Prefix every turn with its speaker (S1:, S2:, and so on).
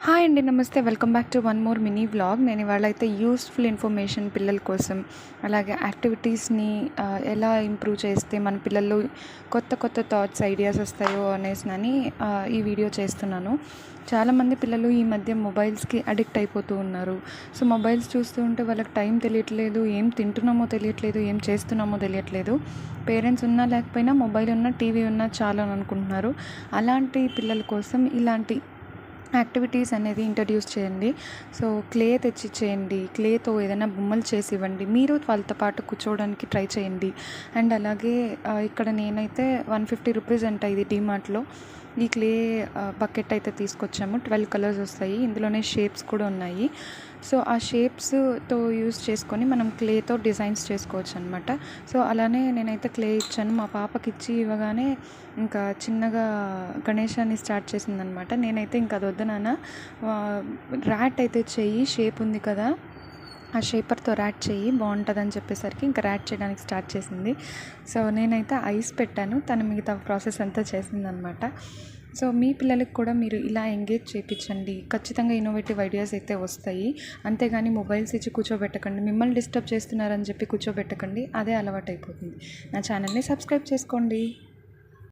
S1: Hi అండి, నమస్తే. Welcome back to one more mini vlog. నేను ఇవాళ అయితే యూస్ఫుల్ ఇన్ఫర్మేషన్ పిల్లల కోసం, అలాగే యాక్టివిటీస్ని ఎలా ఇంప్రూవ్ చేస్తే మన పిల్లల్లో కొత్త కొత్త థాట్స్, ఐడియాస్ వస్తాయో అనేసి ఈ వీడియో చేస్తున్నాను. చాలామంది పిల్లలు ఈ మధ్య మొబైల్స్కి అడిక్ట్ అయిపోతూ ఉన్నారు. సో మొబైల్స్ చూస్తూ ఉంటే వాళ్ళకి టైం తెలియట్లేదు, ఏం తింటున్నామో తెలియట్లేదు, ఏం చేస్తున్నామో తెలియట్లేదు. పేరెంట్స్ ఉన్నా లేకపోయినా మొబైల్ ఉన్నా, టీవీ ఉన్నా చాలు అని అనుకుంటున్నారు. అలాంటి పిల్లల కోసం ఇలాంటి యాక్టివిటీస్ అనేది ఇంట్రడ్యూస్ చేయండి. సో క్లే తెచ్చి చేయండి, క్లేతో ఏదైనా బొమ్మలు చేసి ఇవ్వండి, మీరు వాళ్ళతో పాటు కూర్చోవడానికి ట్రై చేయండి. అండ్ అలాగే ఇక్కడ నేనైతే 150 రూపీస్ అంట ఇది డీమార్ట్లో. ఈ క్లే బకెట్ అయితే తీసుకొచ్చాము. 12 కలర్స్ వస్తాయి, ఇందులోనే షేప్స్ కూడా ఉన్నాయి. సో ఆ షేప్స్తో యూస్ చేసుకొని మనం క్లేతో డిజైన్స్ చేసుకోవచ్చు అనమాట. సో అలానే నేనైతే క్లే ఇచ్చాను. మా పాపకి ఇచ్చి ఇవ్వగానే ఇంకా చిన్నగా గణేశాన్ని స్టార్ట్ చేసిందనమాట. నేనైతే ఇంకా అది వద్దు నాన్న, ర్యాట్ అయితే చెయ్యి, షేప్ ఉంది కదా, ఆ షేపర్తో ర్యాట్ చెయ్యి బాగుంటుందని చెప్పేసరికి ఇంకా ర్యాట్ చేయడానికి స్టార్ట్ చేసింది. సో నేనైతే ఐస్ పెట్టాను, తను మిగతా ప్రాసెస్ అంతా చేసిందనమాట. సో మీ పిల్లలకి కూడా మీరు ఇలా ఎంగేజ్ చేయించండి, ఖచ్చితంగా ఇన్నోవేటివ్ ఐడియాస్ అయితే వస్తాయి. అంతేగాని మొబైల్స్ ఇచ్చి కూర్చోబెట్టకండి, మిమ్మల్ని డిస్టర్బ్ చేస్తున్నారని చెప్పి కూర్చోబెట్టకండి, అదే అలవాటు అయిపోతుంది. నా ఛానల్ని సబ్స్క్రైబ్ చేసుకోండి.